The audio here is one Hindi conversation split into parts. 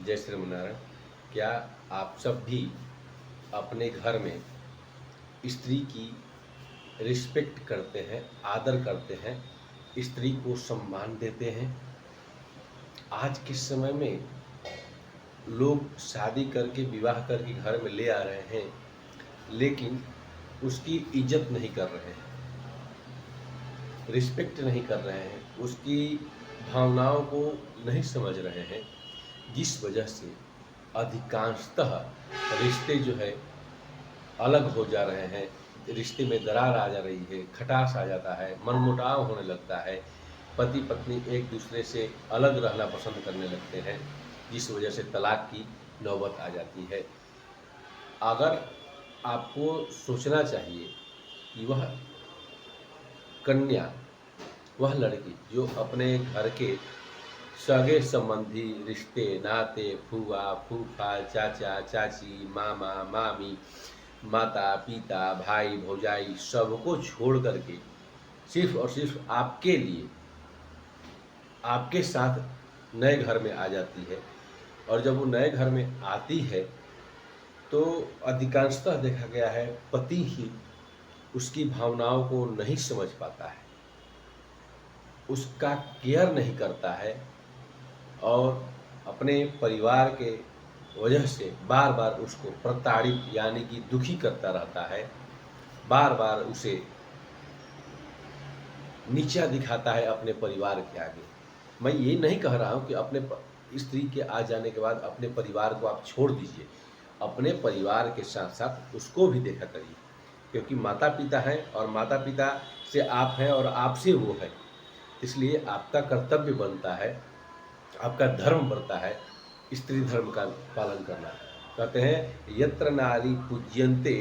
जय श्री राम। क्या आप सब भी अपने घर में स्त्री की रिस्पेक्ट करते हैं, आदर करते हैं, स्त्री को सम्मान देते हैं? आज के समय में लोग शादी करके विवाह करके घर में ले आ रहे हैं, लेकिन उसकी इज्जत नहीं कर रहे हैं, रिस्पेक्ट नहीं कर रहे हैं, उसकी भावनाओं को नहीं समझ रहे हैं, जिस वजह से अधिकांशतः रिश्ते जो है अलग हो जा रहे हैं। रिश्ते में दरार आ जा रही है, खटास आ जाता है, मनमुटाव होने लगता है, पति पत्नी एक दूसरे से अलग रहना पसंद करने लगते हैं, जिस वजह से तलाक की नौबत आ जाती है। अगर आपको सोचना चाहिए कि वह कन्या, वह लड़की जो अपने घर के सगे संबंधी रिश्ते नाते, फूआ फूफा, चाचा चाची, मामा मामी, माता पिता, भाई भौजाई सबको छोड़ करके सिर्फ और सिर्फ आपके लिए, आपके साथ नए घर में आ जाती है, और जब वो नए घर में आती है तो अधिकांशतः देखा गया है पति ही उसकी भावनाओं को नहीं समझ पाता है, उसका केयर नहीं करता है, और अपने परिवार के वजह से बार बार उसको प्रताड़ित यानी कि दुखी करता रहता है, बार बार उसे नीचा दिखाता है अपने परिवार के आगे। मैं ये नहीं कह रहा हूँ कि अपने स्त्री के आ जाने के बाद अपने परिवार को आप छोड़ दीजिए, अपने परिवार के साथ साथ उसको भी देखा करिए, क्योंकि माता पिता हैं और माता पिता से आप हैं और आपसे वो है, इसलिए आपका कर्तव्य बनता है, आपका धर्म बनता है स्त्री धर्म का पालन करना। कहते हैं यत्र नारी पूज्यन्ते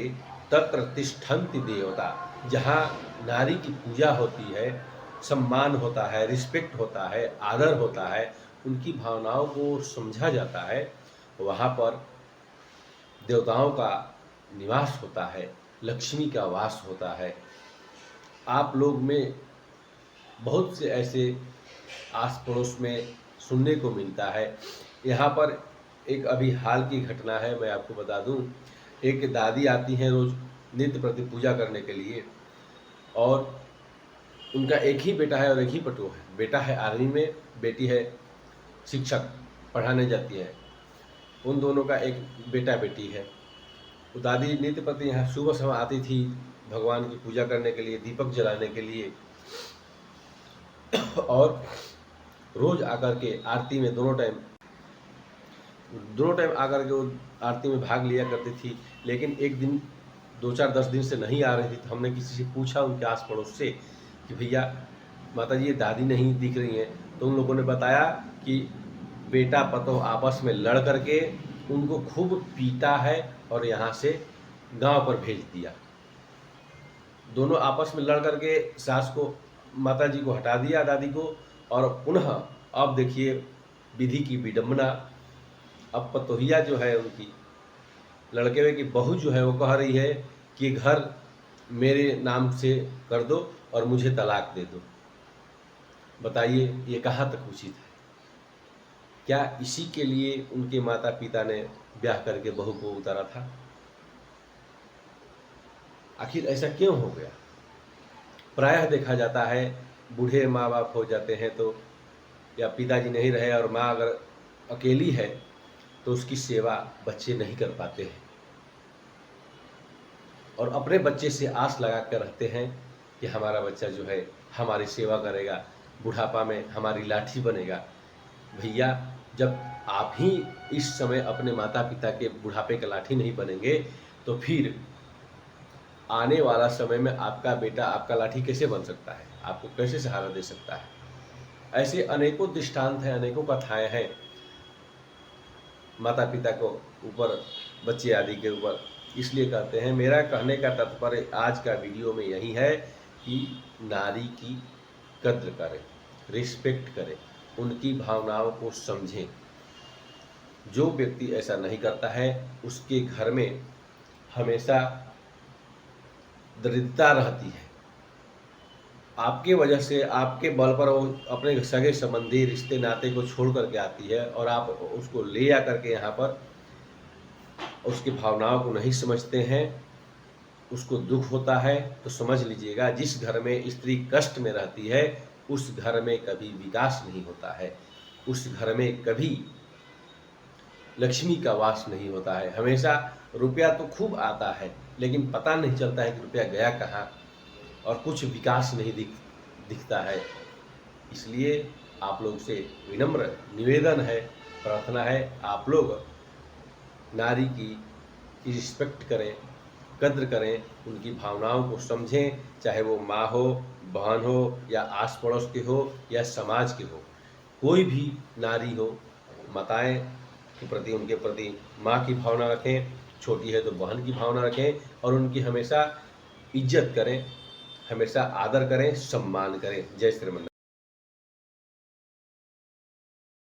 तत्र तिष्ठन्ति देवता। जहाँ नारी की पूजा होती है, सम्मान होता है, रिस्पेक्ट होता है, आदर होता है, उनकी भावनाओं को समझा जाता है, वहाँ पर देवताओं का निवास होता है, लक्ष्मी का वास होता है। आप लोग में बहुत से ऐसे आस पड़ोस में सुनने को मिलता है। यहाँ पर एक अभी हाल की घटना है, मैं आपको बता दूं। एक दादी आती हैं रोज नित्य प्रति पूजा करने के लिए, और उनका एक ही बेटा है और एक ही पटो है। बेटा है आर्मी में, बेटी है शिक्षक, पढ़ाने जाती है। उन दोनों का एक बेटा बेटी है। वो दादी नित्य प्रति यहाँ सुबह समय आती थी भगवान की पूजा करने के लिए, दीपक जलाने के लिए, और रोज आकर के आरती में दोनों टाइम आकर के वो आरती में भाग लिया करती थी। लेकिन एक दिन 2-4-10 दिन से नहीं आ रही थी, तो हमने किसी से पूछा उनके आस पड़ोस से कि भैया माता जी ये दादी नहीं दिख रही हैं, तो उन लोगों ने बताया कि बेटा पतोह आपस में लड़ करके उनको खूब पीटा है और यहाँ से गांव पर भेज दिया। दोनों आपस में लड़ करके सास को, माता जी को हटा दिया, दादी को, और पुनः अब देखिए विधि की विडंबना। अब पतोहिया जो है उनकी, लड़के हुए की बहू जो है, वो कह रही है कि घर मेरे नाम से कर दो और मुझे तलाक दे दो। बताइए ये कहाँ तक उचित है? क्या इसी के लिए उनके माता पिता ने ब्याह करके बहू को उतारा था? आखिर ऐसा क्यों हो गया? प्रायः देखा जाता है बूढ़े माँ बाप हो जाते हैं तो, या पिताजी नहीं रहे और माँ अगर अकेली है तो उसकी सेवा बच्चे नहीं कर पाते हैं, और अपने बच्चे से आस लगा कर रहते हैं कि हमारा बच्चा जो है हमारी सेवा करेगा, बुढ़ापा में हमारी लाठी बनेगा। भैया जब आप ही इस समय अपने माता पिता के बुढ़ापे का लाठी नहीं बनेंगे, तो फिर आने वाला समय में आपका बेटा आपका लाठी कैसे बन सकता है? आपको कैसे सहारा दे सकता है? ऐसे अनेकों दृष्टांत हैं, अनेकों कथाएं हैं माता पिता को ऊपर, बच्चे आदि के ऊपर। इसलिए कहते हैं, मेरा कहने का तात्पर्य आज का वीडियो में यही है कि नारी की कद्र करें, रिस्पेक्ट करें, उनकी भावनाओं को समझें। जो व्यक्ति ऐसा नहीं करता है उसके घर में हमेशा दरिद्रता रहती है, आपके वजह से, आपके बल पर वो अपने सगे संबंधी रिश्ते नाते को छोड़ कर के आती है और आप उसको ले आ कर के यहाँ पर उसकी भावनाओं को नहीं समझते हैं, उसको दुःख होता है, तो समझ लीजिएगा जिस घर में स्त्री कष्ट में रहती है, उस घर में कभी विकास नहीं होता है। उस घर में कभी लक्ष्मी का वास नहीं होता है। हमेशा रुपया तो खूब आता है, लेकिन पता नहीं चलता है कि रुपया गया कहाँ और कुछ विकास नहीं दिखता है। इसलिए आप लोग से विनम्र निवेदन है, प्रार्थना है, आप लोग नारी की रिस्पेक्ट करें, कद्र करें, उनकी भावनाओं को समझें, चाहे वो माँ हो, बहन हो या आस-पड़ोस के हो या समाज के हो। कोई भी नारी हो, माताएँ के प्रति, उनके प्रति माँ की भावना रखें, छोटी है तो बहन की भावना रखें और उनकी हमेशा इज़्ज़त करें, हमेशा आदर करें, सम्मान करें। जय श्री राम।